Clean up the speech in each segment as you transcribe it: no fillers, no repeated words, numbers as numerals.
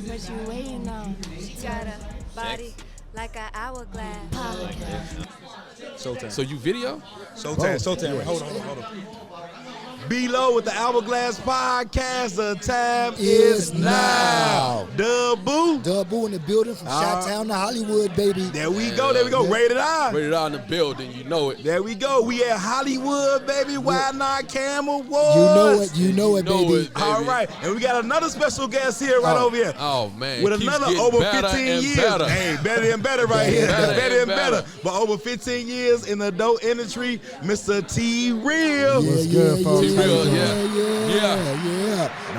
What you waiting on? She got a body like an hourglass. Showtime. So you video? Showtime. Hold on. Below with the Hourglass podcast. The time is now. Dub Boo in the building from Chi-Town to Hollywood, baby. There we go. Rated R. Rated R in the building. You know it. There we go. We at Hollywood, baby. YNOT Cam Awards. You know it, baby. All right. And we got another special guest here right over here. Oh, man. With Keeps another getting over better 15 and years. better. Hey, better and better right here. Better and Better. But over 15 years in the adult industry, Mr. T Real. What's good, folks? Yeah.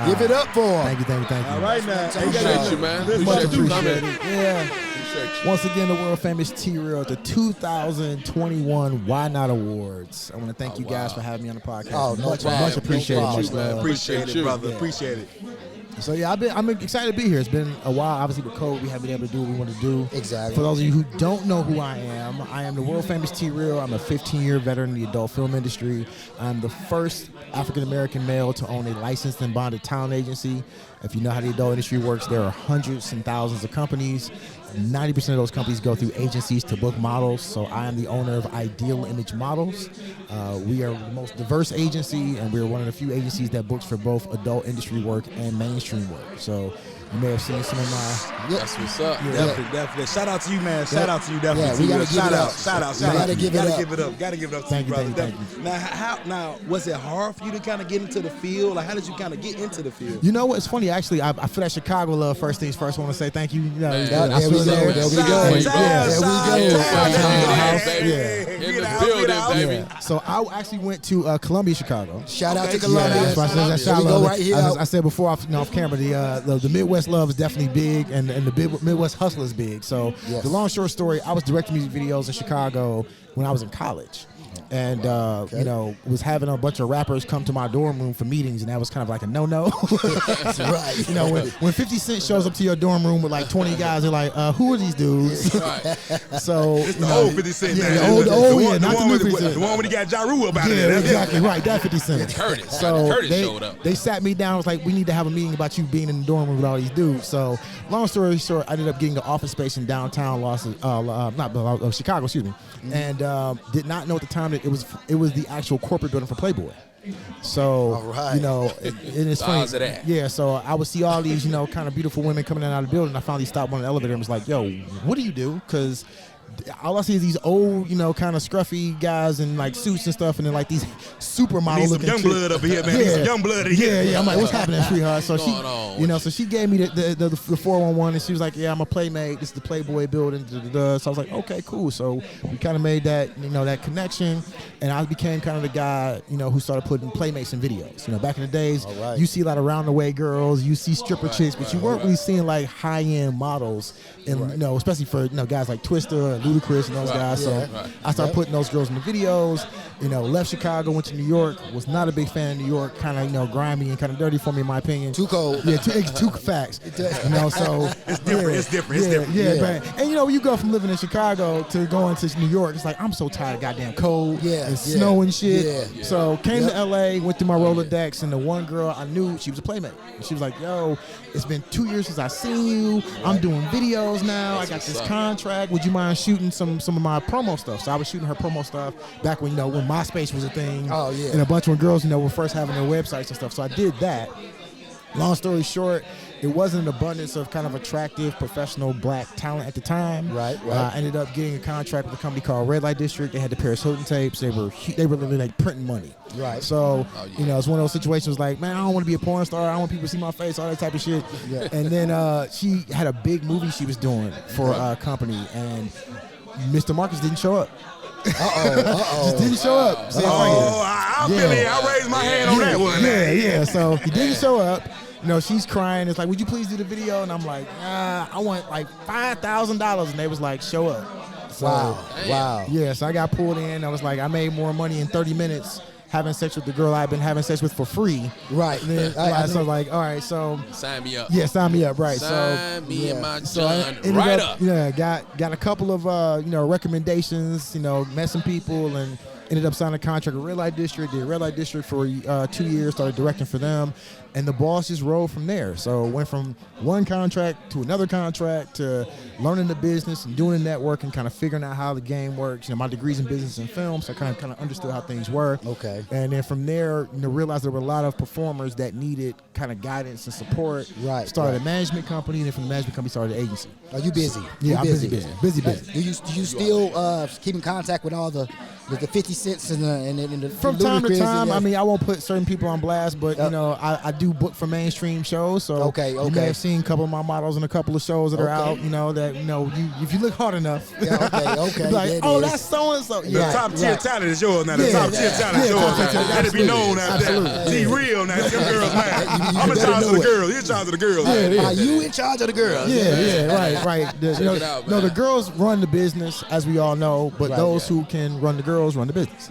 Give it up for him. Thank you. All right, now. Appreciate you, man. Much Appreciate you coming. appreciated. Yeah. Appreciate you. Once again, the world famous T-Real at the 2021 YNOT Awards. I want to thank you guys for having me on the podcast. Oh, no much problem. appreciated. No Much problem. love. Appreciate it, brother. Yeah. Appreciate it. So yeah, I'm excited to be here. It's been a while. Obviously with COVID, we haven't been able to do what we want to do. Exactly. For those of you who don't know who I am the world famous T-Real. I'm a 15-year veteran in the adult film industry. I'm the first African-American male to own a licensed and bonded talent agency. If you know how the adult industry works, there are hundreds and thousands of companies. 90% of those companies go through agencies to book models. So I am the owner of Ideal Image Models. We are the most diverse agency, and we're one of the few agencies that books for both adult industry work and mainstream work. So you may have seen some of my... That's what's up. Definitely. Shout out to you, man. Shout out to you, definitely. Yeah, we gotta give it up. Shout out. Gotta give it up. Gotta give it up to Thank you, you, brother. thank you. Now, was it hard for you to kind of get into the field? Like, how did you kind of get into the field? You know what? It's funny, actually. I feel that Chicago love. First things first, I want to say thank you. You know, Man. I There we feel go. that. There we go. In the building, baby. Yeah. So I actually went to Columbia, Chicago. Shout out to Okay. Columbia. That's why I said that There we shout go out. right here. As I said before off camera, the Midwest love is definitely big, and the Midwest hustle is big. So Yes. the long short story, I was directing music videos in Chicago when I was in college. And was having a bunch of rappers come to my dorm room for meetings, and that was kind of like a no-no. That's right. You know, when 50 Cent shows up to your dorm room with like 20 guys, they're like, who are these dudes? Right. So It's the old 50 Cent. Yeah, man. the old, not the new 50 Cent. The one when he got Ja Rule about it. Yeah, That's it. exactly right. That 50 Cent. Curtis. So Curtis showed up. they sat me down. Was like, we need to have a meeting about you being in the dorm room with all these dudes. So, long story short, I ended up getting an office space in downtown Chicago, excuse me, and did not know at the time that it was the actual corporate building for Playboy. So, All right. and it's funny. Odds of that. Yeah, so I would see all these, kind of beautiful women coming in and out of the building. I finally stopped on the elevator and was like, yo, what do you do? Because all I see is these old, kind of scruffy guys in like suits and stuff, and then like these supermodel Need some looking young chicks. blood up here, man. Need some young blood in here. Yeah. I'm like, what's happening, sweetheart? So What's she, going on? so she gave me the 411, and she was like, yeah, I'm a playmate. This is the Playboy building. So I was like, okay, cool. So we kind of made that, that connection, and I became kind of the guy, who started putting playmates in videos. Back in the days, right. you see a lot of round the way girls, you see stripper chicks, but you weren't really seeing like high end models, and especially for guys like Twister and Ludacris and those guys. So Right. I started putting those girls in the videos. Left Chicago, went to New York. Was not a big fan of New York. Kind of grimy and kind of dirty for me, in my opinion. Too cold. Yeah, too facts. So It's different. Yeah. But, and you go from living in Chicago to going to New York. It's like I'm so tired of goddamn cold and snow and shit. Yeah. So came to LA, went through my Rolodex, and the one girl I knew, she was a playmate. And she was like, "Yo, it's been 2 years since I seen you. I'm doing videos now. I got this contract. Would you mind shooting some of my promo stuff?" So I was shooting her promo stuff back when when MySpace was a thing. Oh, yeah. And a bunch of girls were first having their websites and stuff. So I did that. Long story short, it wasn't an abundance of kind of attractive professional black talent at the time. Right. I ended up getting a contract with a company called Red Light District. They had the Paris Hilton tapes. They were literally like printing money. Right. So, it's one of those situations like, man, I don't want to be a porn star. I don't want people to see my face, all that type of shit. Yeah. And then she had a big movie she was doing for a company, and Mr. Marcus didn't show up. Just didn't show up. So I feel it. I raised my hand on that one. Yeah. So he didn't show up. She's crying. It's like, would you please do the video? And I'm like, I want like $5,000. And they was like, show up. So, Wow. Yeah, so I got pulled in. I was like, I made more money in 30 minutes having sex with the girl I've been having sex with for free. Right. And then, so I was like, all right, so. Sign me up. Yeah, sign me up, right. Sign me and my So I John ended right up. up. Yeah, got a couple of, recommendations, met some people, and ended up signing a contract with Red Light District. Did Red Light District for 2 years. Started directing for them, and the balls just rolled from there. So went from one contract to another contract to learning the business and doing the network and kind of figuring out how the game works. My degree's in business and film, so I kind of understood how things were. Okay. And then from there, realized there were a lot of performers that needed kind of guidance and support. Right. Started a management company, and then from the management company started an agency. Are you busy? Yeah, You I'm busy. Do you still keep in contact with all the 50 Cents and the From time to Ludacris time, and I mean, I won't put certain people on blast, but I do book for mainstream shows. So you may have seen a couple of my models in a couple of shows that are out. If you look hard enough, okay. like, that's so and so. The top tier talent is yours now. The top tier talent is yours. Let it be known out there. Be real now. Them girls, man. I'm in charge of the girls. You're in charge of the girls. Are you in charge of the girls? Right. The girls run the business, as we all know, but those who can run the girls run the business.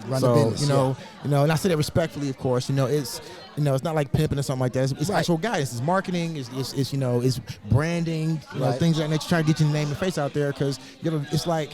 And I say that respectfully, of course. It's not like pimping or something like that. It's actual guidance. It's marketing. It's branding. Things like that. You're trying to get your name and face out there because it's like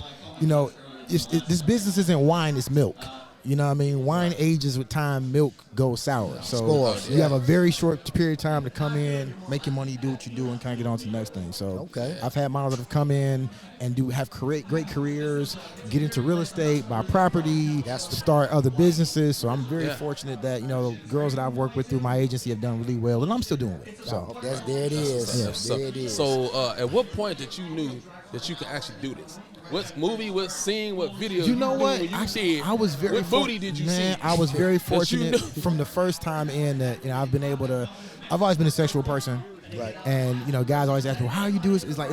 this business isn't wine. It's milk. You know what I mean? Wine ages with time, milk goes sour. So you have a very short period of time to come in, make your money, do what you do, and kind of get on to the next thing. So I've had models that have come in and have great careers, get into real estate, buy property, start other businesses. So I'm very fortunate that, the girls that I've worked with through my agency have done really well, and I'm still doing well. So there it is. There it is. So at what point did you knew that you could actually do this? What movie, what scene, what video? You know what? I was very. What booty did you see? I was very fortunate from the first time in that I've been able to. I've always been a sexual person, right? And guys always ask me, "How you do this?" It's like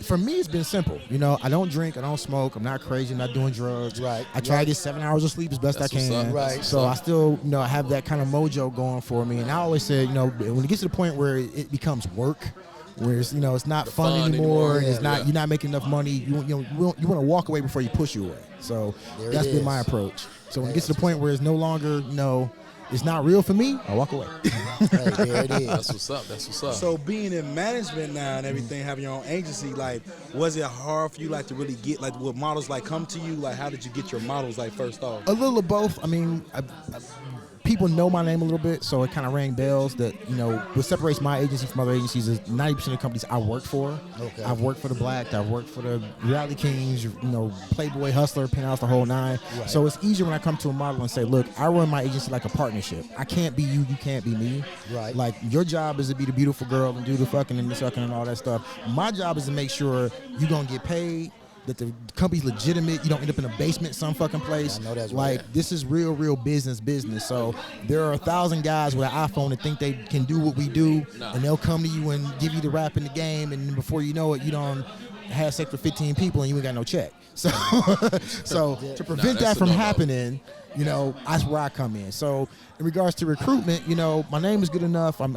for me, it's been simple. I don't drink, I don't smoke, I'm not crazy, I'm not doing drugs. Right. I try to get 7 hours of sleep as best I can. Right. So I still, have that kind of mojo going for me. And I always say, when it gets to the point where it becomes work. Where it's it's not fun anymore, and you're not making enough money. You want to walk away before you push you away. So that's been my approach. So when it gets to the point where it's no longer it's not real for me, I walk away. There it is. That's what's up. So being in management now and everything, having your own agency, was it hard for you to really get what models come to you? How did you get your models first off? A little of both. I mean, people know my name a little bit, so it kind of rang bells that, what separates my agency from other agencies is 90% of the companies I work for. Okay. I've worked for the Black, I've worked for the Reality Kings, Playboy, Hustler, Penthouse, the whole nine. Right. So it's easier when I come to a model and say, look, I run my agency like a partnership. I can't be you, you can't be me. Right. Your job is to be the beautiful girl and do the fucking and the sucking and all that stuff. My job is to make sure you're going to get paid, that the company's legitimate, you don't end up in a basement some fucking place. I know that's right. This is real business. So there are 1,000 guys with an iPhone that think they can do what we do, and they'll come to you and give you the rap in the game, and before you know it, you don't have sex with 15 people and you ain't got no check. So to prevent that from happening, that's where I come in. So in regards to recruitment, my name is good enough. You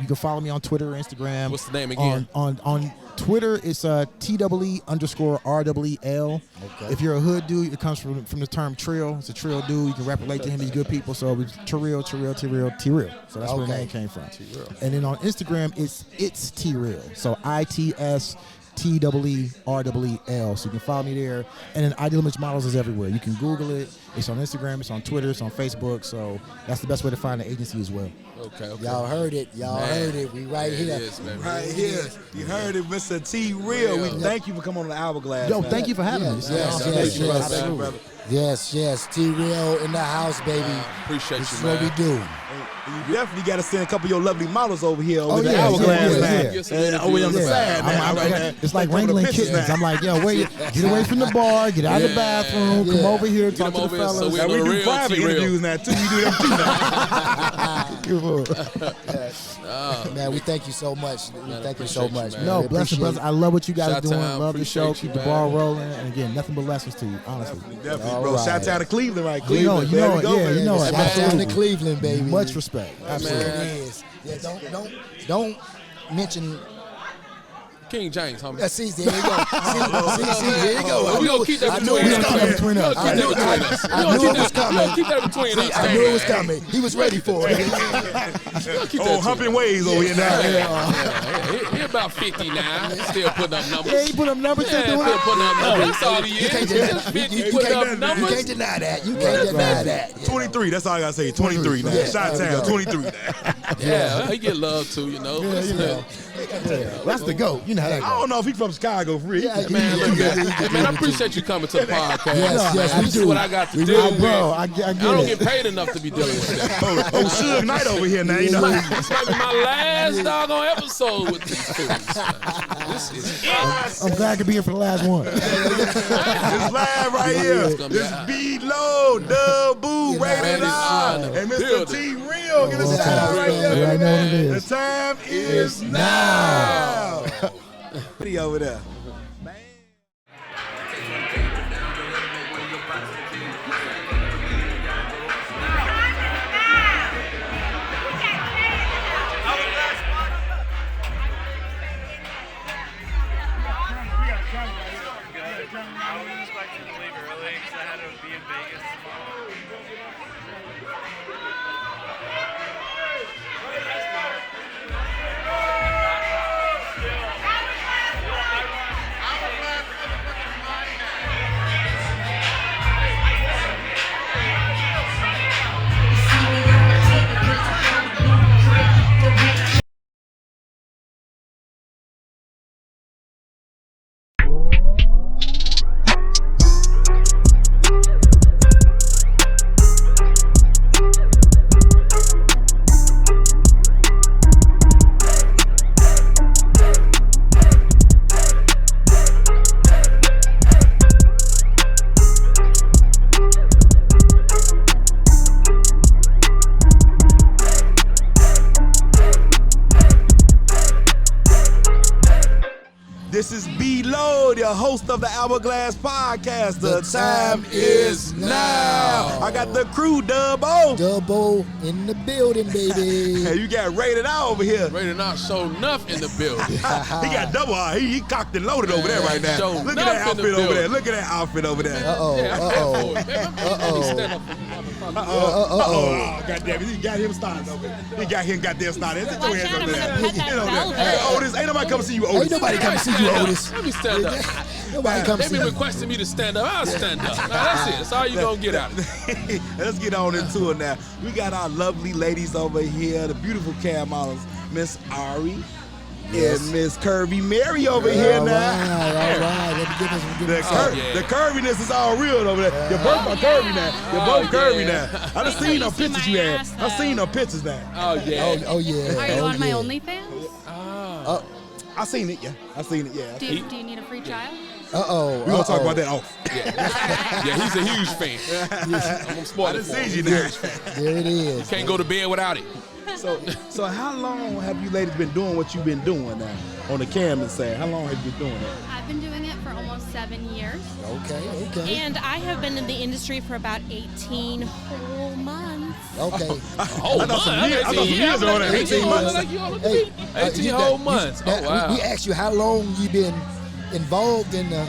can follow me on Twitter or Instagram. What's the name again? On Twitter, it's TEE_REEL. Okay. If you're a hood dude, it comes from the term trill. It's a trill dude. You can relate to him. He's good people. So it's T-Real. So that's where the name came from. T-Real. And then on Instagram, it's T-Real. So ITS TEEREEL. So you can follow me there. And then Ideal Image Models is everywhere. You can Google it. It's on Instagram. It's on Twitter. It's on Facebook. So that's the best way to find the agency as well. Okay. Y'all heard it. Heard it. We right here. Right here. You heard it, Mr. T-Real. We thank you for coming on the Hourglass. Yo, thank you for having me. Yes. T-Real in the house, baby. Appreciate this you, is man. what we do. You definitely got to send a couple of your lovely models over here over the Hourglass, man. Over on the side, man. It's like wrangling kittens. I'm like, yo, wait, get away from the bar, get out of the bathroom, come over here, talk to the fellas. So we do private interviews now, too. You do them too now. Man, we thank you so much. Thank you so much. No, bless you, brother. I love what you guys are doing. Love the show. Keep the ball rolling. And again, nothing but lessons to you, honestly. Definitely, bro. Shout out to Cleveland, right? Cleveland. You know it. Shout out to Cleveland, baby. Much respect. Absolutely. Yeah, don't mention King James, homie. See, there you go. See, there you go. We gonna keep that between us. I knew it was coming. Keep that between us. I knew it was coming. He was ready for it. Oh, humping ways over here now. He about 50 now. Still putting up numbers. Yeah, he put up numbers. Still putting up numbers. That's all he is. You can't deny that. You can't deny that. 23, that's all I gotta say. 23 now. Shot town, 23 now. Yeah, he get love too, you know. Yeah, you know. That's the GOAT. You know how that goes. I don't know if he's from Chicago for real. Yeah, Man, look, man, I appreciate you coming to the podcast. Yes, we This do. is what I got to do. Bro, I I get don't it. get paid enough to be dealing with that. Oh, Suge Knight over here now, you know. This might be my last doggone episode with these fools. This is it. I'm glad I could be here for the last one. This live right here. This B-Low, Dub Boo, Rated R, and Mr. T Real. Get a shout out right there. I know what it is. The time is now. What are you over there? I was expecting to leave early because I had to be in Vegas tomorrow. This is B-Low, the host of the Hourglass podcast. The time is now. I got the crew, Dub-O. Double in the building, baby. Hey, you got Rated R over here. Rated not show enough in the building. He got double R. He cocked and loaded over there right now. Show Look at that enough in the outfit over there. building. Look at that outfit over there. Oh, goddamn it. He got him started over there. He got him goddamn started. Sit your hands over there. Get over there. Hey, Otis, ain't nobody come to see you, Otis. Ain't nobody come to see you, Otis. Let me stand up. Nobody come They see been you. requesting me to stand up. I'll stand up. Now, that's it. That's all you gonna get out of it. Let's get on into it now. We got our lovely ladies over here, the beautiful cam models, Miss Aerie and Miss Curvy Mary over here now. All right. Let me get this. The curviness is all real over there. You're both are curvy now. You're both curvy now. I done seen them pictures you had. I seen them pictures now. Oh yeah. Oh yeah. Are you Oh, on my yeah. OnlyFans? I seen it, yeah. I seen it, yeah. Do you need a free trial? We're gonna talk about that off. Yeah, he's a huge fan. I'm gonna I spoil done it for seen him. you now. There it is. Can't go to bed without it. So how long have you ladies been doing what you've been doing now? On the camera side, how long have you been doing that? I've been doing it for almost 7 years. Okay. And I have been in the industry for about 18 whole months. Okay. I thought some years ago that 18 months. 18 whole months. Oh, wow. We asked you how long you been involved in the,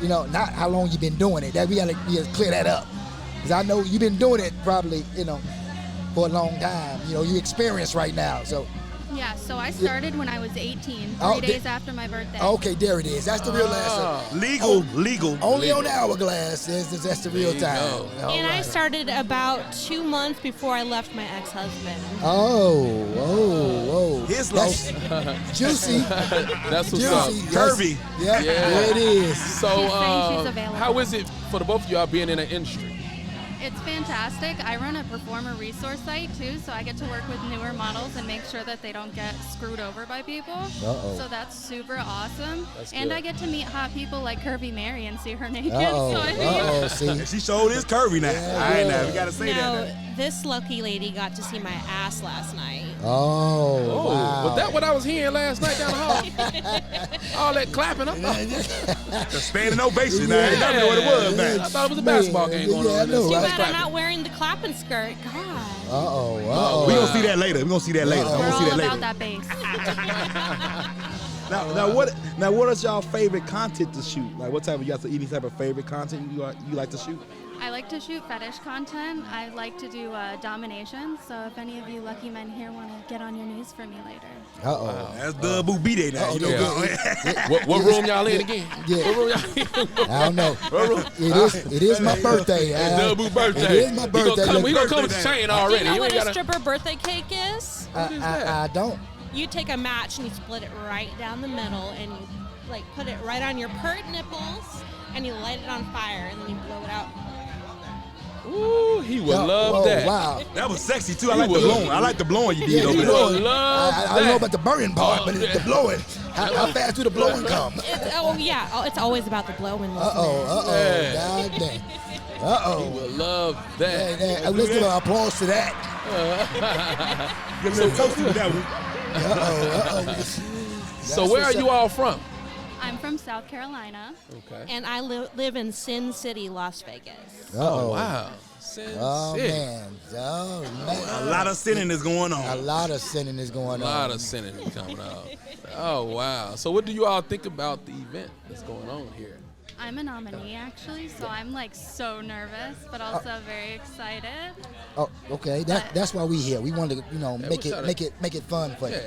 not how long you been doing it. That we gotta clear that up. Because I know you've been doing it probably, for a long time. You experienced right now. So Yeah, so I started when I was 18, Oh, 3 days after my birthday. okay, there it is. That's the real answer. Legal. Only on the Hourglass. That's the real time. All And I right. started about 2 months before I left my ex-husband. Oh. His That's juicy. That's what's Juicy. up. Curvy. Yeah, there it is. So, She's saying she's available. how is it for the both of y'all being in the industry? It's fantastic. I run a performer resource site too, so I get to work with newer models and make sure that they don't get screwed over by people. Uh-oh. So that's super awesome. That's And good. I get to meet hot people like Curvy Mary and see her naked. Uh-oh. So I mean, Uh-oh. See. And she showed his curvy now. All right, now we gotta say No, that. this lucky lady got to see my ass last night. Oh, wow. Was that what I was hearing last night down the hall? All that clapping. I thought, The standing ovation. Now, I didn't know what it was, man. I thought it was a basketball game going Yeah, I on. know, Too right? bad I'm not wearing the clapping skirt. God. Uh-oh. We gonna see that later. We gonna see that later. Uh-oh. I'm we're gonna see all that about later. that bass. Now, what is y'all favorite content to shoot? Like, what type of any type of favorite content you like to shoot? I like to shoot fetish content. I like to do domination. So if any of you lucky men here want to get on your knees for me later. That's the boo B day now. You know What room y'all in again? Yeah. What room y'all in? I don't know. It is my birthday. It's Double birthday. It is my birthday. We gonna come with the chain already. Do you know what ain't a gotta- stripper birthday cake is? I don't. You take a match and you split it right down the middle and you like put it right on your pert nipples and you light it on fire and then you blow it out. Ooh, he would love that. Wow. that was sexy too. I like the blowing. I like the blowing you did over He there. would love I don't know that. about the burning part, but it's the blowing. How fast do the blowing come? It's always about the blowing. Yeah. God dang. He would love that. Hey, let's give an applause to that. Give me a toast to that one. So where are you all from? I'm from South Carolina. Okay. And I live in Sin City, Las Vegas. Oh, wow. Sin City. Man. Oh, man. A lot of sinning is going on. A lot of sinning is going A on. lot of sinning is coming out. Oh, wow. So what do you all think about the event that's going on here? I'm a nominee actually, so I'm like so nervous, but also very excited. Oh, okay. That's why we here. We wanted to, make it fun for you. Yeah.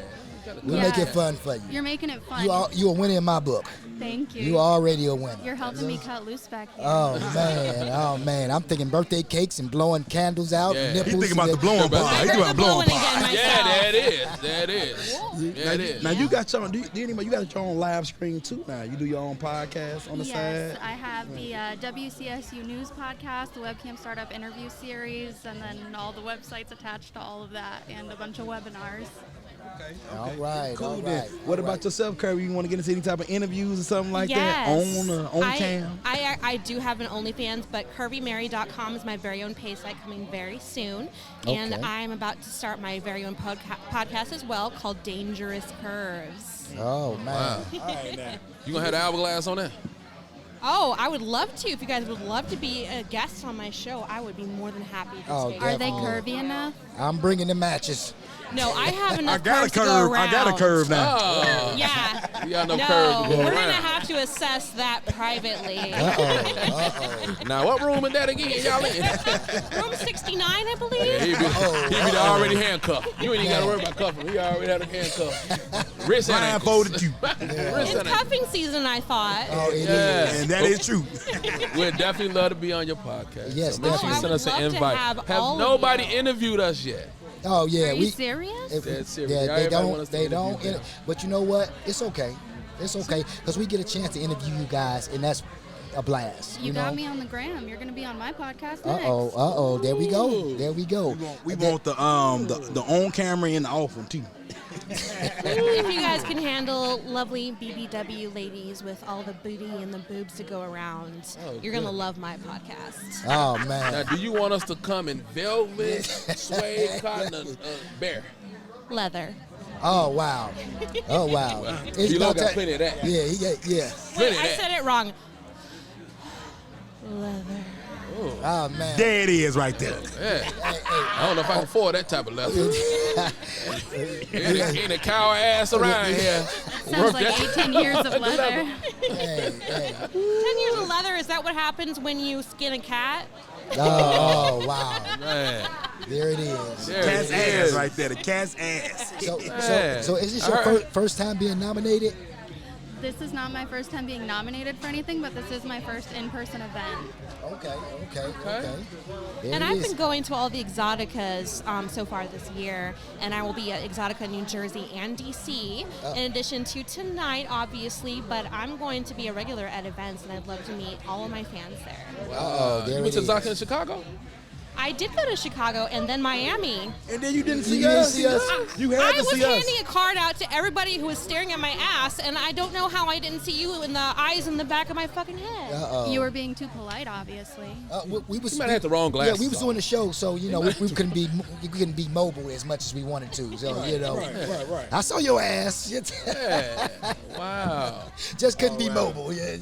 We make it fun for you. You're making it fun. You a winner in my book. Thank you. You already a winner. You're helping me cut loose back here. Oh man. I'm thinking birthday cakes and blowing candles out. Yeah. Nipples. He thinking about the blowing part. I He heard thinking the about blowing blowing part. again Yeah, myself. that is. Now you got your own. You got your own live stream too. Now you do your own podcast on the Yes, side. I have the WCSU News podcast, the Webcam Startup interview series, and then all the websites attached to all of that, and a bunch of webinars. All right. Cool. All Then. right. What about yourself, Curvy? You want to get into any type of interviews or something like that on cam? I do have an OnlyFans, but curvymary.com is my very own pay site coming very soon. And Okay. I'm about to start my very own podcast as well called Dangerous Curves. Oh man. Wow. All right, now. You gonna have the Hourglass on there? Oh, I would love to. If you guys would love to be a guest on my show, I would be more than happy to Oh, take Are they Definitely. curvy enough? I'm bringing the matches. No, I have enough I got a curves to go curve. around. I got a curve now. Oh, Yeah. you got no No, curve to go we're around. going to have to assess that privately. Now, what room is that again, y'all in? Room 69, I believe. Yeah, he be already handcuffed. You ain't even got to worry about cuffing. He already had a handcuff. Wrist and ankles. Blindfolded you. Wrist It's and ankles. cuffing season, I thought. Oh, it is. Yes. And that is true. We'd definitely love to be on your podcast. Yes, so make sure you definitely. send us I an would love to invite. have all of nobody you. interviewed us yet. Oh yeah. Are you serious? Dead serious. Yeah, Everybody they want us to don't. They don't. interview them. But you know what? It's okay. It's okay because we get a chance to interview you guys, and that's a blast. You know? got me on the gram. You're going to be on my podcast next. Uh-oh. There we go. There we go. We want the on camera and the off one too. If you guys can handle lovely BBW ladies with all the booty and the boobs to go around, you're going to love my podcast. Oh Now, man. do you want us to come in velvet, suede, cotton, or bear? Leather. Oh wow. Oh wow. You got plenty of that. Yeah. Yeah. Wait, Plenty of I that. said it wrong. Leather. Oh man. There it is, right there. Yeah. I don't know if I can afford that type of leather. Ain't a cow ass around here. Sounds like 18 years of leather. Hey. 10 years of leather, is that what happens when you skin a cat? Oh wow. Man. There it is. There Cat's it ass is. right there. The cat's ass. So is this your first time being nominated? This is not my first time being nominated for anything, but this is my first in-person event. Okay. There And it I've is. been going to all the Exoticas so far this year, and I will be at Exotica New Jersey and DC, in addition to tonight, obviously, but I'm going to be a regular at events, and I'd love to meet all of my fans there. There You went it to Zaka is. in Chicago? I did go to Chicago and then Miami. And then you didn't see You didn't us. see us? You had I to was see us. handing a card out to everybody who was staring at my ass, and I don't know how I didn't see you in the eyes in the back of my fucking head. You were being too polite, obviously. We was. You might have the wrong Yeah, glasses. we was doing the show, so we couldn't be mobile as much as we wanted to. So Right. I saw your ass. Yeah. Wow. Just couldn't be mobile. Yeah.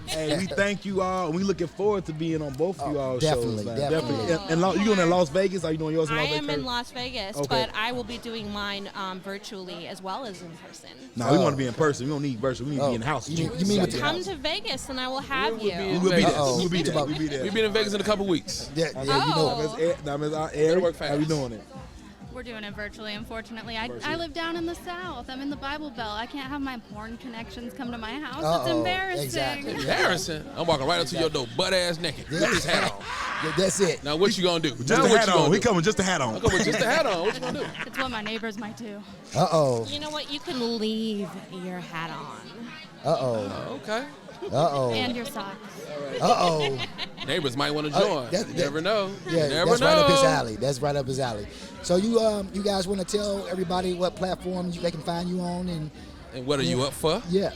Hey, we thank you all, and we looking forward to being on both of you all definitely, shows. man. definitely. you doing in Las Vegas? Are you doing yours in I Las Vegas? am in Las Vegas, Okay. but I will be doing mine virtually as well as in person. No, we want to be in person. We don't need virtual. We need to be in the house. You mean with the Come to Vegas and I will have you. We'll be there. Uh-oh. We'll be there. We'll We'll be there. We've been in Vegas in a couple weeks. Yeah, you know. Oh. Now, Ms. Aerie, work fast. how we doing it? We're doing it virtually, unfortunately. I live down in the South. I'm in the Bible Belt. I can't have my porn connections come to my house. It's Uh-oh. embarrassing. Exactly. Embarrassing. I'm walking right up to your door, butt ass naked, with this hat on. Yeah, that's it. Now what you gonna do? Just now the what hat you on. gonna We do? coming just the hat on. I'm coming with just the hat on. What you gonna do? It's what my neighbors might do. Uh-oh. You know what? You can leave your hat on. Uh-oh. Okay. Uh-oh. And your socks. Uh-oh. Neighbors might want to join. that- You never know. Yeah, You never that's know. right up his alley. That's right up his alley. So you guys want to tell everybody what platforms they can find you on And what are you up for? yeah.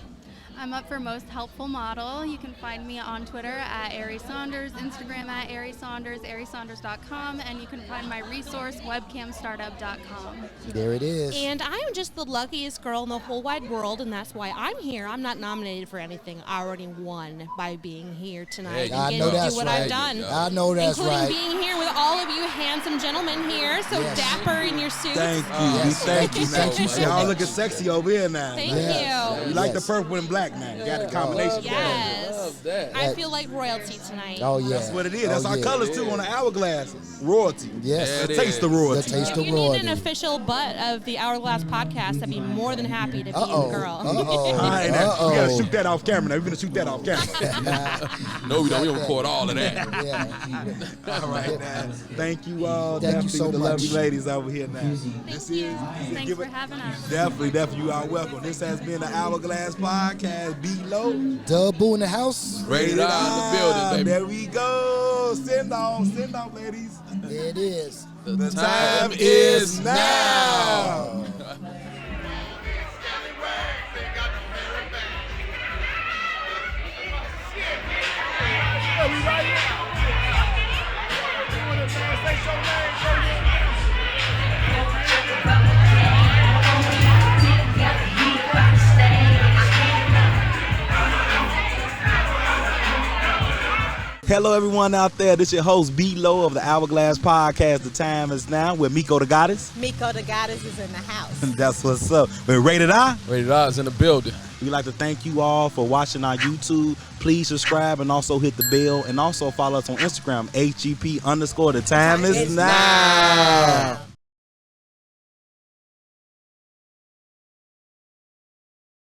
I'm up for Most Helpful Model. You can find me on Twitter at Aerie Saunders, Instagram at Aerie Saunders, aeriesaunders.com, and you can find my resource, webcamstartup.com. There it is. And I am just the luckiest girl in the whole wide world, and that's why I'm here. I'm not nominated for anything. I already won by being here tonight Hey, I and know getting to that's do what right. I've done. I know that's Including right. being here with all of you handsome gentlemen here, so Yes. dapper in your suits. Thank you. Yes. Thank you. Thank you so Y'all much. looking sexy over here now. Thank Yes. you. You like the Yes. purple and black now. You got the combination. Yes. Love that. I feel like royalty tonight. Oh yeah. That's what it is. That's Oh, our yeah. colors too on the Hourglass. Royalty. Yes. Yeah, The it taste is. of royalty. The taste of You need royalty. an official butt of the Hourglass podcast. I'd be more than happy to be Uh-oh. the girl. Uh-oh. All right, now. We gotta Uh-oh. shoot that off camera. Now we're gonna shoot that off camera. No, we don't. We don't record all of that. Yeah. All right, now. Thank you all. Thank you Definitely so with the much. lovely ladies over here now. Thank you. Thanks give for it- having us. Definitely, you are welcome. This has been the Hourglass Podcast. Below. Dub Boo in the house. Rated R in the building, baby. There we go. Send off, ladies. There it is. The time is now. Hello, everyone out there. This is your host, B-Lo of the Hourglass Podcast. The time is now with Miko the Goddess. Miko the Goddess is in the house. That's what's up. We're Rated R. Rated R is in the building. We'd like to thank you all for watching our YouTube. Please subscribe and also hit the bell. And also follow us on Instagram, HGP_. The time is now.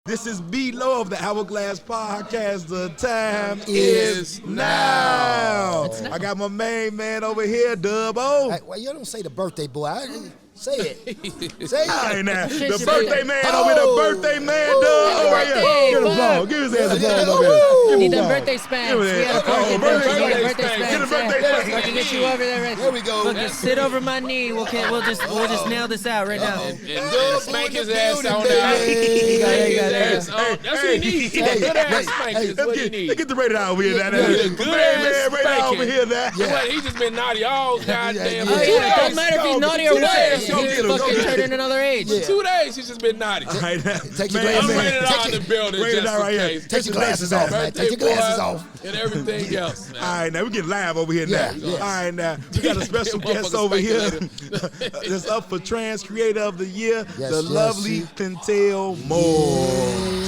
This is B-Lo of the Hourglass Podcast. The time is now. I got my main man over here, Dub-O. Hey, well, you don't say the birthday boy. Say it. Say All right, it. now. The birthday man over here, the birthday man, Dub. Right here. Give him a ball. Give his ass a ball over here. Give him Need a them ball. birthday spanks. Give We it had a there. birthday Oh, spanks. birthday We spanks. had a birthday Get a spanks. birthday Yeah. spank. I can get you over there. Right. There we go. Look, just sit over my knee. We'll just nail this out right now. And spank his ass on baby. out. There you go. That's what he needs. hey, Good ass hey, spank hey, is what he needs. Let's get the Rated R over here. Now. Yeah, The good man, ass Rated R over spanking. here now. What, he just been naughty all goddamn Yeah. Oh Yeah. yeah, it doesn't matter if he's naughty or Go what. get He's him, go get him, go fucking get him. turning another age. Yeah. 2 days he's just been naughty. All right, now. Take your Man, glasses I'm man. rated Take R in the it. building Rated just R right in here. case. Take your glasses off, man. Birthday Take your glasses boy off. and everything else. All right, now we get live over here Yeah, now. yes. All right, now we got a special guest over here that's up for Trans Creator of the Year, Yes, the yes, lovely she- Klintelle Moore.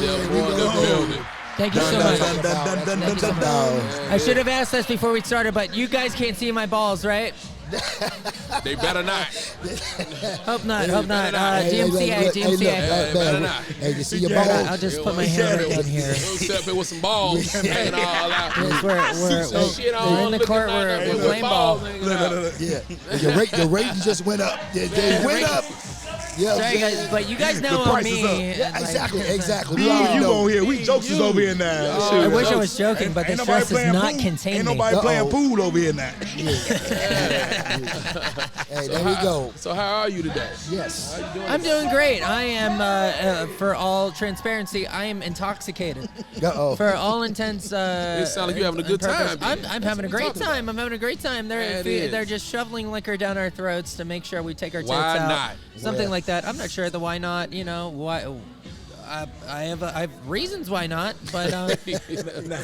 Tell more in the building. Thank you so Dun, much. dun, dun, dun, dun, dun, dun, dun. I should have asked this before we started, but you guys can't see my balls, right? They better not. Hope not. Hope not. Hey, look, DMCA. look, hey, look, DMCA. better man, not. hey, you see your Yeah. balls? I'll just put my hand right in here. We'll step in with some balls hanging all out. Yes, Shit all we're in the looking court. like We're with playing ball. balls hanging out. Yeah. Your ratings just went up. They went up. Yeah, Sorry, guys, but you guys know The on price is me. up. Yeah, like- exactly. Me We and all you know. on here. We jokes is over here now. I Shoot. wish I was joking, but the Ain't nobody stress does playing not pool. contain Ain't me. nobody playing Uh-oh. pool over here now. Hey, there we go. So how are you today? Yes. How you doing? I'm doing great. I am, for all transparency, I am intoxicated. Uh-oh. For all intents, It sounds like you're having a good and purpose. time, I'm having a great Talking about. time. I'm having a great time. Yeah, it is. They're just shoveling liquor down our throats to make sure we take our tits Why out. not? Something Yeah. like that. I'm not sure the why not. You know why. I have reasons why not, but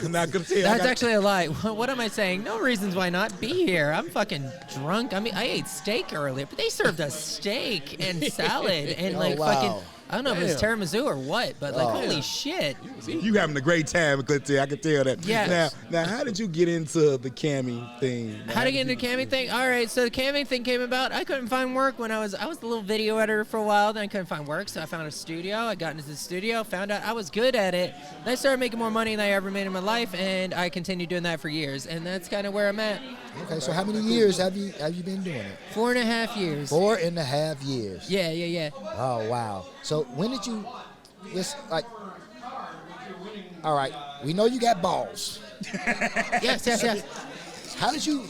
Not gonna say that's actually a lie. What am I saying? No reasons why not. Be here. I'm fucking drunk. I mean, I ate steak earlier, but they served us steak and salad and like wow. fucking. I don't know if it was tiramisu or what, but like, holy shit. You having a great time, Klintelle. I can tell that. Yeah. Now, how did you get into the camming thing? How to get into the camming thing? All right, so the camming thing came about. I couldn't find work when I was the little video editor for a while. Then I couldn't find work, so I found a studio. I got into the studio, found out I was good at it. Then I started making more money than I ever made in my life, and I continued doing that for years. And that's kind of where I'm at. Okay, so how many years have you been doing it? 4.5 years. 4.5 years. Yeah. Oh wow. So when did you? It's like. All right, we know you got balls. Yes. How did you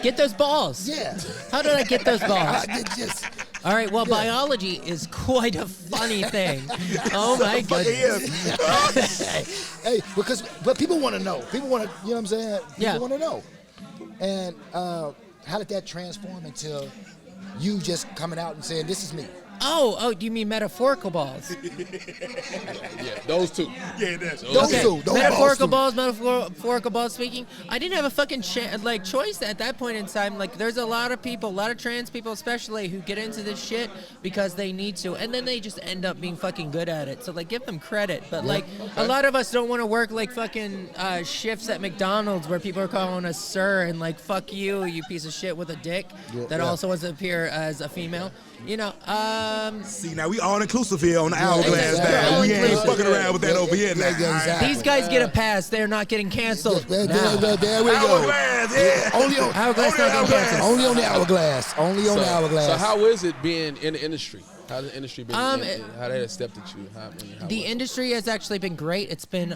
get those balls? Yeah. How did I get those balls? Just, all right, well, biology is quite a funny thing. Oh, my goodness. Hey, but people want to know. People want to, you know what I'm saying? People want to know. And how did that transform into you just coming out and saying, this is me? Oh, do you mean metaphorical balls? Yeah, those two. Yeah, that's those two. Those Metaphorical balls speaking. I didn't have a fucking choice at that point in time. Like, there's a lot of people, a lot of trans people especially, who get into this shit because they need to, and then they just end up being fucking good at it. So, like, give them credit. But, a lot of us don't want to work, like, fucking shifts at McDonald's where people are calling us sir and, like, fuck you, you piece of shit with a dick that also wants to appear as a female. You know, see, now we all inclusive here on the Hourglass now. We ain't fucking around with that over here now. Exactly. These guys get a pass. They're not getting canceled. There we go. Hourglass, yeah. Only on Hourglass not getting canceled. Only on the Hourglass. Only on the Hourglass. So how is it being in the industry? How's the industry been? How they accepted you? The industry has actually been great. It's been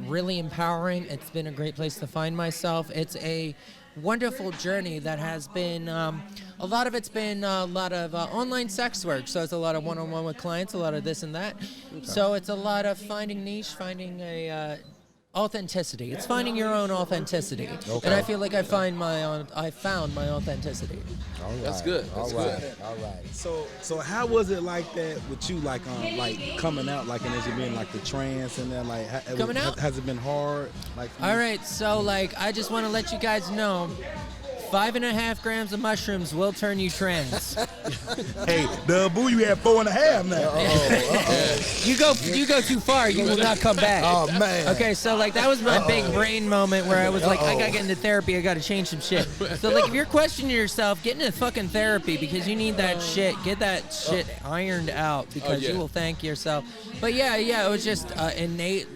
really empowering. It's been a great place to find myself. It's a wonderful journey that has been a lot of it's been a lot of online sex work, so it's a lot of one-on-one with clients, a lot of this and that. So it's a lot of finding niche, finding a authenticity. It's finding your own authenticity, and I feel like I found my authenticity. All right. That's good. All right. So how was it like that with you, like coming out, like, and as you being like the trans and then like Coming out? Has it been hard? Like, All right, so like I just want to let you guys know, 5.5 grams of mushrooms will turn you trans. Hey, the boo, you had 4.5 now. You go too far, you will not come back. Oh man. Okay, so like that was my big brain moment where I was like, I gotta get into therapy, I gotta change some shit. So like if you're questioning yourself, get into fucking therapy because you need that shit. Get that shit ironed out because you will thank yourself. But yeah, it was just innate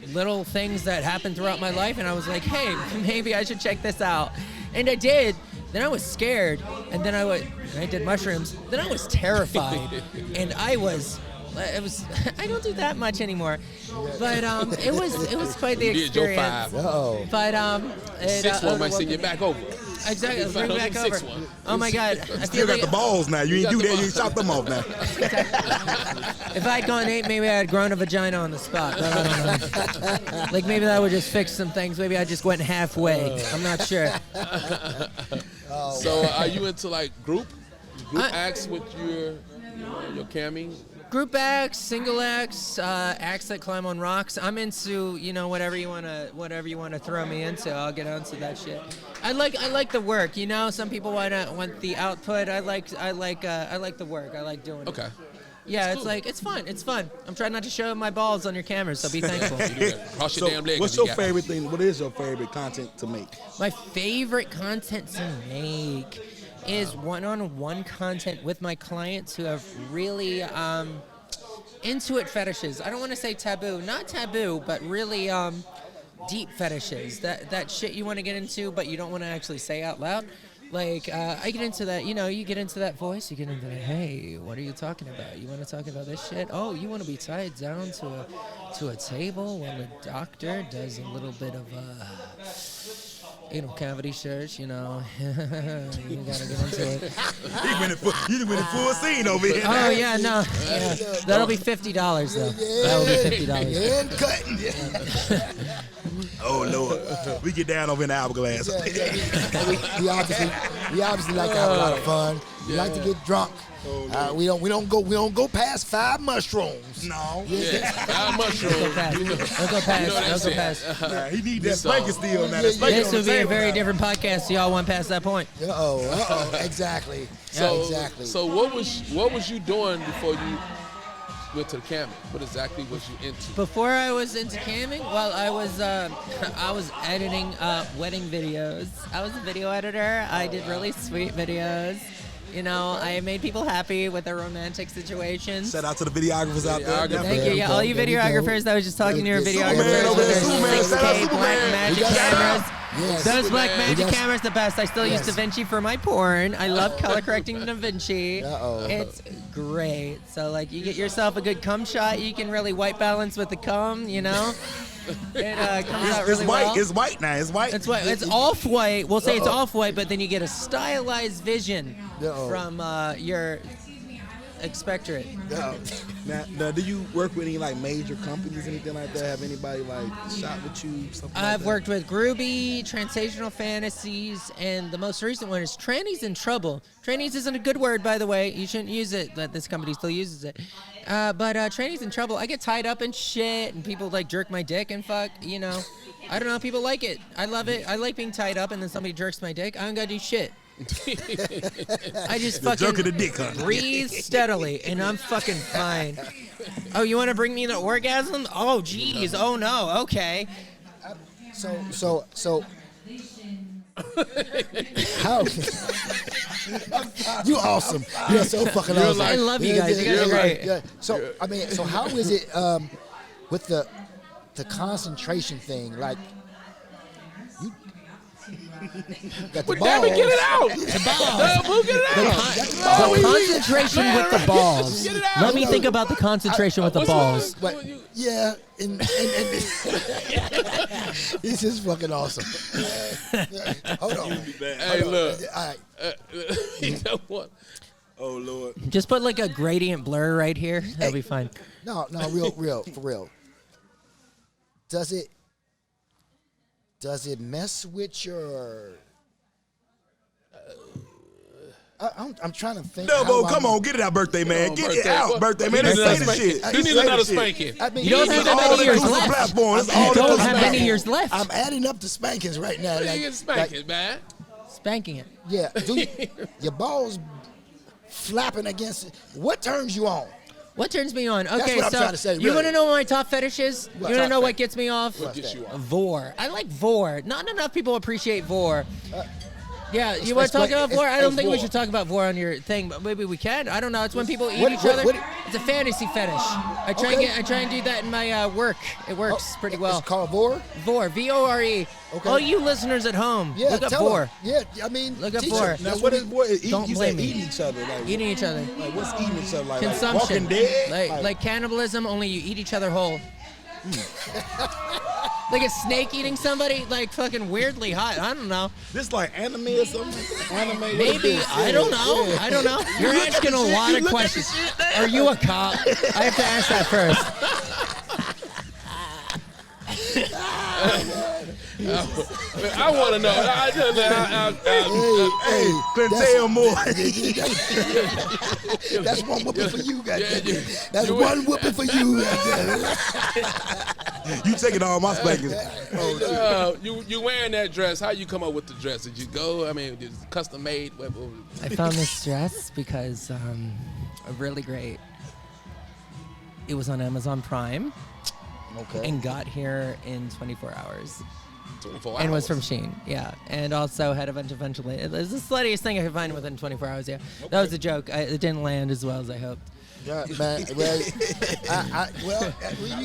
little things that happened throughout my life, and I was like, hey, maybe I should check this out. And I did. Then I was scared, and then I did mushrooms. Then I was terrified, and I don't do that much anymore, but it was quite the experience. But sixth one might send you back over. Exactly, bring back over. Oh my God, I still got the balls now. You ain't do that. You shot them off now. If I'd gone 8, maybe I had grown a vagina on the spot. But I don't know. Like maybe that would just fix some things. Maybe I just went halfway. I'm not sure. So are you into like group acts with your camming? Group acts, single acts, acts that climb on rocks. I'm into, whatever you wanna throw me into. I'll get onto that shit. I like the work. Some people want the output. I like the work. I like doing it. Okay. Yeah, it's fun. It's fun. I'm trying not to show my balls on your cameras, so be thankful. Cross your damn leg. What's your favorite thing? What is your favorite content to make? My favorite content to make is one-on-one content with my clients who have really intuit fetishes. I don't want to say taboo, not taboo, but really deep fetishes. That shit you want to get into, but you don't want to actually say out loud. Like, I get into that, you get into that voice, you get into that, hey, what are you talking about? You want to talk about this shit? Oh, you want to be tied down to a table while the doctor does a little bit of anal cavity search, you gotta get into it. You went in full scene over here. Oh, yeah, no. Yeah. That'll be $50, though. That'll be $50. And cutting. Oh, Lord. We get down over in the Hourglass. We obviously like to have a lot of fun. We like to get drunk. We don't go past 5 mushrooms. No. Yeah. 5 mushrooms. Don't go past. Yeah, he need that spanking still now. This would be a very different podcast. So y'all went past that point. Exactly. Exactly. So what was you doing before you went to the camming? What exactly was you into? Before I was into camming, well, I was editing wedding videos. I was a video editor. I did really sweet videos. You know, I made people happy with their romantic situations. Shout out to the videographers out there. Thank you. Yeah, all you videographers that was just talking to your videographers with their 6K black magic cameras. Yes. Those black magic cameras, the best. I still use DaVinci for my porn. I love color correcting DaVinci. It's great. So, like, you get yourself a good cum shot. You can really white balance with the cum, you know? It comes out really well. It's white now. It's white. It's white. It's off-white. We'll say it's off-white, but then you get a stylized vision from your expectorate. Now, do you work with any like major companies, anything like that? Have anybody like shot with you? I've worked with Groovy, Transitional Fantasies, and the most recent one is Trannies in Trouble. Trannies isn't a good word, by the way. You shouldn't use it, but this company still uses it. But Trannies in Trouble, I get tied up and shit, and people like jerk my dick and fuck, you know. I don't know, people like it. I love it. I like being tied up and then somebody jerks my dick. I don't gotta do shit. I just fucking the dick, huh? breathe steadily, and I'm fucking fine. Oh, you want to bring me the orgasm? Oh, geez. Oh, no. Okay. So how? You awesome. You're so fucking awesome. I love you guys. You guys are great. Yeah. So I mean, so how is it with the concentration thing? Like, you got the balls. Damn it, get it out! The balls. Who get it out? The concentration with the balls. Get it out. Let me think about the concentration with the balls. But, yeah, and this is fucking awesome. Hold on. Hey, look. All right. You know what? Oh Lord. Just put like a gradient blur right here. That'll be fine. No, real, for real. Does it mess with your? I'm trying to think. No, come on, get it out, birthday man. Get it out, birthday man. Say the shit. He needs another spanking. I mean, You don't have that many years left. Platform. You don't have many years left. I'm adding up the spankings right now. You get spanking, man. Spanking it. Yeah, your balls flapping against it. What turns you on? What turns me on? That's Okay, what I'm so trying to say, you really. want to know what my top fetish is? You want to know what gets me off? What gets you off? Vor. I like vor. Not enough people appreciate vor. Yeah, you want to talk about vor? I don't think we should talk about vor on your thing, but maybe we can. I don't know. It's when people eat each other. It's a fantasy fetish. I try and do that in my work. It works pretty well. It's called vor? Vor. V-O-R-E. Okay. All you listeners at home, Yeah, look up tell vor. them. Yeah, I mean, Look up teach vor. them. Now what is Don't blame me. eating each other? Like, Eating each other. Like what's eating each other? Like Consumption. Walking Dead? Like cannibalism, only you eat each other whole. Like a snake eating somebody, like fucking weirdly hot. I don't know. This like anime or something? Anime? Maybe. I don't know. Yeah. I don't know. You're asking a lot of questions. Are you a cop? I have to ask that first. I want to know. Hey, Klintelle Moore. That's one whooping for you, goddamn. Yeah. That's one whooping for you, goddamn. You taking all my spankings. You wearing that dress? How you come up with the dress? Did you go? I mean, is it custom made? I found this dress because really great. It was on Amazon Prime. Okay. And got here in 24 hours. 24 hours. And was from Shein, yeah. And also had a bunch of ventilators. It was the sluttiest thing I could find within 24 hours, yeah. Okay. That was a joke. It didn't land as well as I hoped. Yeah, man. Well, I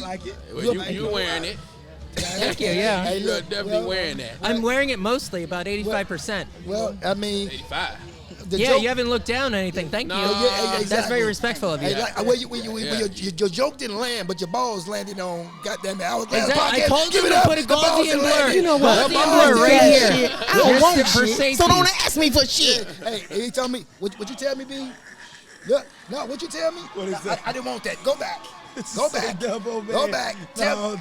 like it. Well, you wearing it. Thank you, yeah. Hey, You're look, definitely wearing that. I'm wearing it mostly, about 85%. Well, I mean, 85. Yeah, you haven't looked down anything. Thank you. Yeah, exactly. That's very respectful of you. Hey, your joke didn't land, but your balls landed on goddamn Hourglass. Exactly. I told you Give it to up. put a The balls Gaussian landed. blur. You know what? Gaussian blur right here. I don't want for shit, safety. so don't ask me for shit. Hey, he told me, what you tell me, B? Look, no, what you tell me? What is that? I didn't want that. Go back. Go back. Go back. Go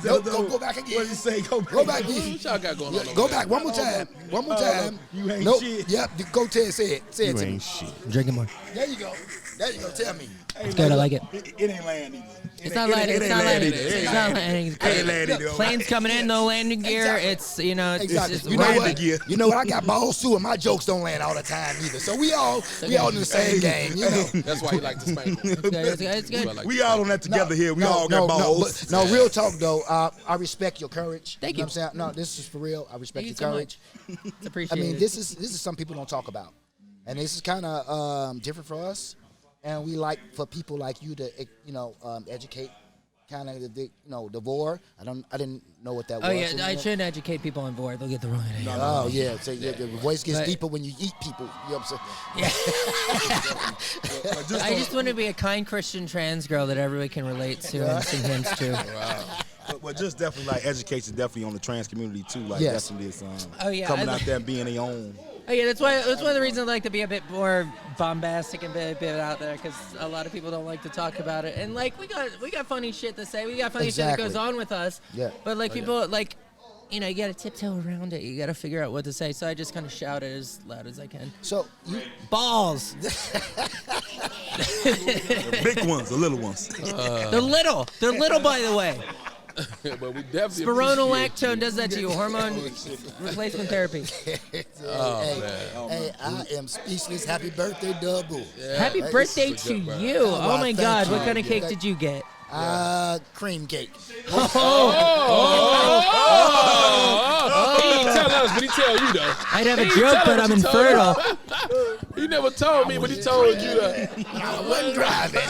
back again. What did you say? Go back. Go back again. What y'all got going on? Go back one more time. One more time. You ain't shit. Yep. Go Ted. Say it. Say it You to me. ain't shit. Drinking more. There you go. There you go. Tell me. It's good. I like it. It ain't land either. It's not landing. It's not landing. It's not landing. It ain't landing. Planes coming in, no landing gear. Exactly. It's it's Exactly. just You know right. what? You know what? I got balls too, and my jokes don't land all the time either. So we all in the same game. You know. That's why he like to spank. It's good. We all on that together here. We all got balls. No, real talk though. I respect your courage. Thank You you. know what I'm saying? No, this is for real. I respect your Thank you so courage. It's I appreciated. mean, this is some people don't talk about, and this is kind of different for us. And we like for people like you to educate. Kind of the vor. I didn't know what that was. Oh yeah, I shouldn't educate people on board. They'll get the wrong idea. Oh yeah, so the voice gets deeper when you eat people. You know what I'm saying? I just want to be a kind Christian trans girl that everybody can relate to and sing hymns to. Well, just definitely like education, definitely on the trans community too. Like Yes. definitely is I coming out there and being their own. Oh yeah, that's one of the reasons I like to be a bit more bombastic and a bit out there, because a lot of people don't like to talk about it. And like we got funny shit to say. We got funny shit that Exactly. goes on with us. Yeah. But like people like, you got to tiptoe around it. You got to figure out what to say. So I just kind of shout it as loud as I can. So you Balls. The big ones, the little ones. They're little. They're little, by the way. But we definitely Spironolactone does that to you. Hormone replacement therapy. hey, I am speechless. Happy birthday, double. Happy Hey, birthday this is a to good birthday. you. Oh my thank God. you. What kind of cake did you get? Cream cake. He didn't tell us, but he tell you though. I'd have a He joke, tell but us, I'm he told infertile. He never told me, but he told you that. I wasn't driving.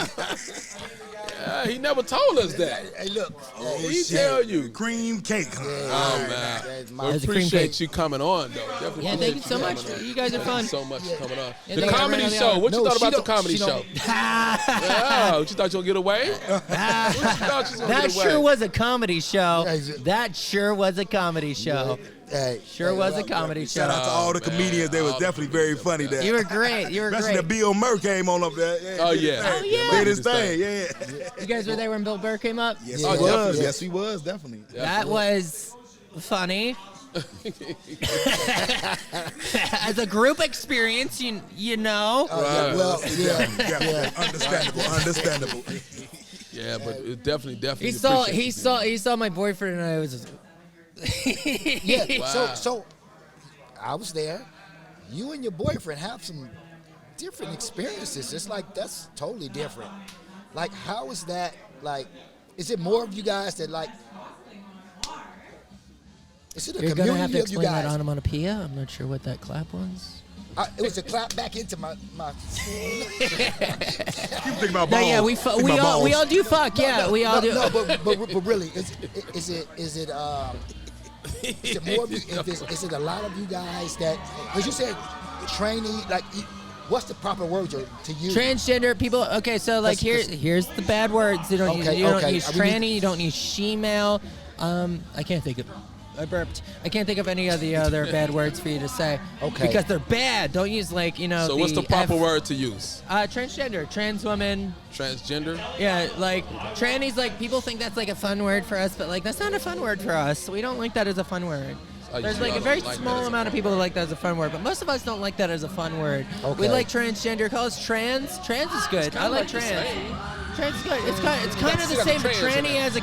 He never told us that. Hey, look. He tell you. Cream cake. Oh man, That's we my That's a cream appreciate cake. you coming on though. Definitely Yeah, thank you so much. coming on. You guys are fun. Thank you so much for coming on. Yeah, The thank you. comedy Really show. are. What you No, thought she about the don't- comedy she show? don't- Yeah, what you thought you gonna get away? What you thought you was gonna That get away? sure was a comedy show. Yeah, is it- That sure was a comedy show. Hey, Sure was a comedy Shout out show. to all the man. comedians. They was All the definitely very funny there. You were great. You were Especially great. the Bill Murray came on up there. Oh, yeah. Did his thing. Oh, yeah. Did his thing. Yeah. You guys were there when Bill Burr came up? Yes, Yeah. he Oh, was. definitely. Yes, he was. Definitely. That was funny. As a group experience, you know. yeah, well, yeah. Yeah. Understandable. Yeah, but it definitely. He saw my boyfriend and I was just, Yeah. Wow. So I was there. You and your boyfriend have some different experiences. It's like that's totally different. Like, how is that? Like, is it more of you guys that like? Is it a You're gonna have to community of you explain that guys? onomatopoeia. I'm not sure what that clap was. It was a clap back into my. You think about No, balls. yeah, Think about balls. we all do fuck. Yeah, we all do. No, but really, is it more of you? Is it a lot of you guys that? Because you said trainee, like, what's the proper word to use? Transgender people. Okay, so like here's the bad words. You don't Okay, use, you don't okay. use We need- tranny. You don't use she-male. I can't think of. I burped. I can't think of any of the other bad words for you to say. Okay. Because they're bad. Don't use like So what's the proper word to use? Transgender, trans woman. Transgender? Yeah, like trannies. Like people think that's like a fun word for us, but like that's not a fun word for us. We don't like that as a fun word. There's like a very small amount of people that like that as a fun word, but most of us don't like that as a fun word. Okay. We like transgender. Call us trans. Trans is good. I like trans. Trans is good. It's kind of the same, but tranny has a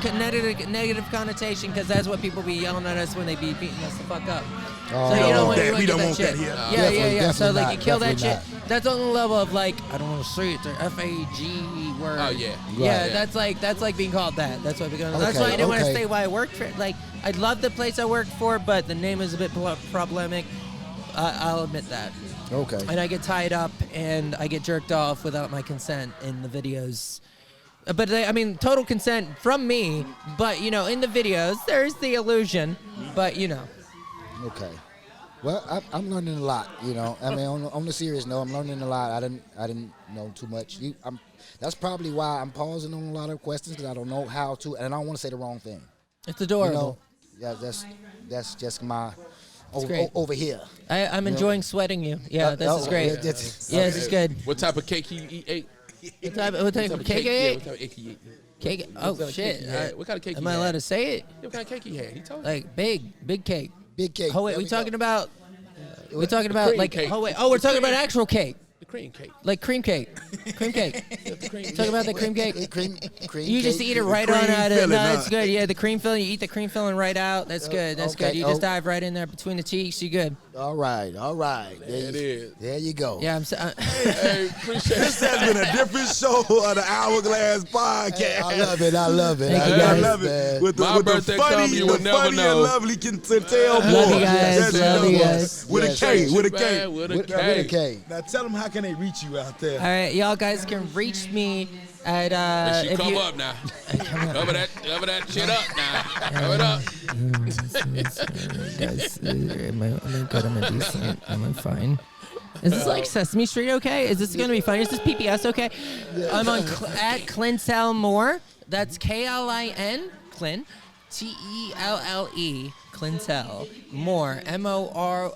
negative connotation because that's what people be yelling at us when they be beating us the fuck up. Oh, So you don't want that. We to don't get want that that shit. here. Yeah. So Definitely like you kill that not, shit. That's on the level of like I don't want to say it. The FAG word. Oh yeah. Yeah, that's like being called that. That's why we go. That's Okay, why I didn't want to okay. say why I worked for. Like I love the place I worked for, but the name is a bit problematic. I'll admit that. Okay. And I get tied up and I get jerked off without my consent in the videos. But total consent from me. But in the videos, there's the illusion. But Okay. Well, I'm learning a lot. I mean, on the serious note, I'm learning a lot. I didn't know too much. That's probably why I'm pausing on a lot of questions because I don't know how to, and I don't want to say the wrong thing. it's adorable. Yeah, that's just my great. over here. I'm enjoying sweating you. Yeah, this is great. Yeah, Yeah, this is good. What type of cake he ate? What type of cake I Yeah, ate? what type of cake he ate? Cake. Oh What shit! kind of cake? Am I allowed to say it? What kind of cake he had? He told me. Like big cake. Big cake. Oh wait, There we we go. talking about? We talking about like? cake. Oh wait. Oh, we're talking about actual cake. The cream cake. Like cream cake. Cream cake. Talk about the cream cake. Cream You just cake. eat it right cream on out of filling, No, huh? it's good. Yeah, the cream filling. You eat the cream filling right out. That's good. That's okay. good. You just dive right in there between the cheeks. You good. All right. It is. There you go. Yeah, I'm. Hey, appreciate This has been a different show of the Hourglass podcast. I love it. I love it. Thank you, I guys. love man. it. With the, My with the birthday funny, come, you will the never funny know. and lovely Klintelle Moore. Love you guys. That's Love what you it guys. was. With a Yes. K. With a Man, K. with a With a cake. K. Now tell them how can they reach you out there. All right, y'all guys can reach me at That shit if come you, up now. Cover that shit up now. Cover it up. Guys, am I good? Am I decent? Am I fine? Is this like Sesame Street okay? Is this gonna be fun? Is this PPS okay? I'm on at Klintelle Moore. That's Klin, Clin, Telle, Klintelle Moore,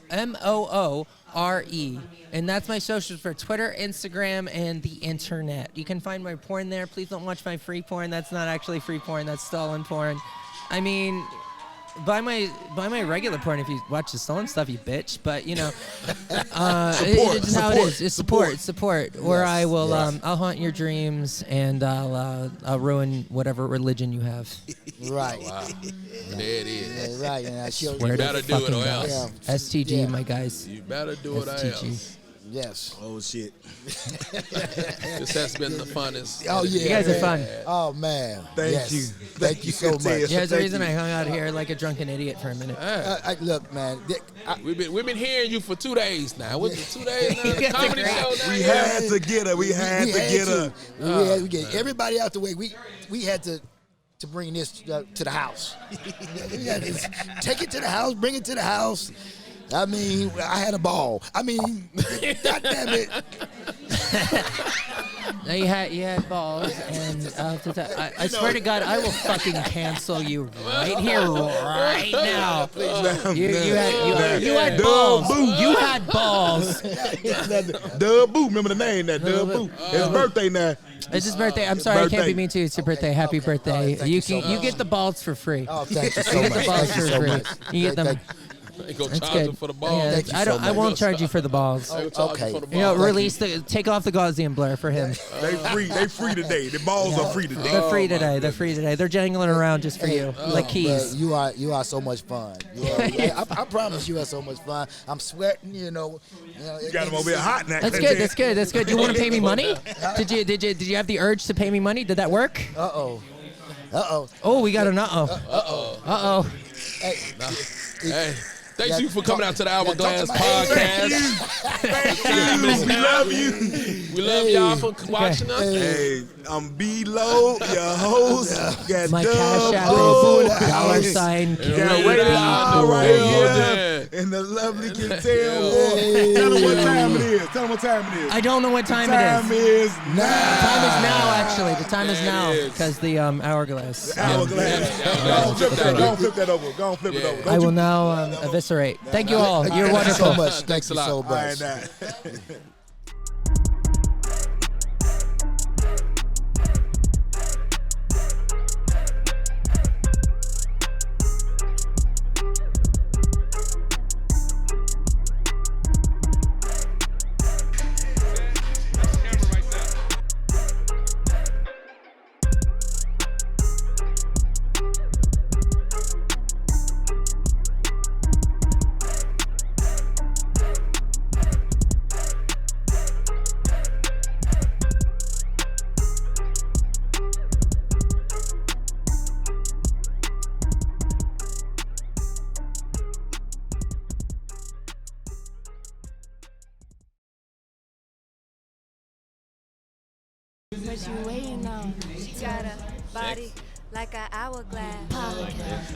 Moore. And that's my socials for Twitter, Instagram, and the internet. You can find my porn there. Please don't watch my free porn. That's not actually free porn. That's stolen porn. I mean, buy my regular porn if you watch the stolen stuff, you bitch. But you know, it's just how it is. It's support. Or I will, I'll haunt your dreams and I'll ruin whatever religion you have. Right. Wow. There it is. Yeah, right. And You better do it or else. Yeah. STG, Yeah. my guys. You better do it or STG. else. Yes. Oh shit. This has been the funnest. Oh yeah. You guys are fun. Oh man. Thank Yes. you. Thank you so much. Klintelle. Yeah, it's the Thank reason you. I hung out here like a drunken idiot for a minute. Look, man. We've been hearing you for 2 days now. What's it, 2 days now? That's Comedy great. show now. We had to get her. We had to get her. We had to get everybody out the way. We had to bring this to the house. We had to take it to the house, bring it to the house. I mean, I had a ball. I mean, God damn it. Now you had balls, and I swear to God, I will fucking cancel you right here, right now. You had balls. You had balls. Dub Boo. Remember the name? That Dub Boo. His birthday now. It's his birthday. I'm sorry, I can't Birthday. be mean to you. It's your birthday. Happy birthday. thank You you so can you much. get the balls for free. Oh, thank you so You get much. the balls Thank you for so free. much. You get them. Ain't gonna That's charge good. them for the balls. Yeah, Thank you I so don't. I much. won't charge you for the balls. Ain't gonna charge Okay. for the You know, balls. take off the Gaussian blur for him. They free today. The balls are free today. They're free today. They're free today. They're jangling around just for you, like keys. But you are so much fun. I promise you are so much fun. I'm sweating, you know. You got him over here hot now. That's good. That's good. That's good. You want to pay me money? Did you have the urge to pay me money? Did that work? Uh-oh. Oh, we got an uh-oh. Uh-oh. Hey, thank you for coming out to the Hourglass talk about- podcast. Thank you. We love you. We love y'all for watching us. Hey, I'm B-Lo, your host. Got My Dub Cash App Boo. is $sign. Got Ray Al right here. And the lovely Klintelle. Tell them what time it is. Tell them what time it is. I don't know what time Time it is. is The time is now, actually. The time is Yeah, now it is. because the Hourglass. Hourglass. Go on, flip that over. Go on, flip it over. I will now eviscerate. Thank you all. You're Thank you wonderful. so much. Thank Thanks a you lot. so All right, much. now. What you waiting on? She got a body like an hourglass.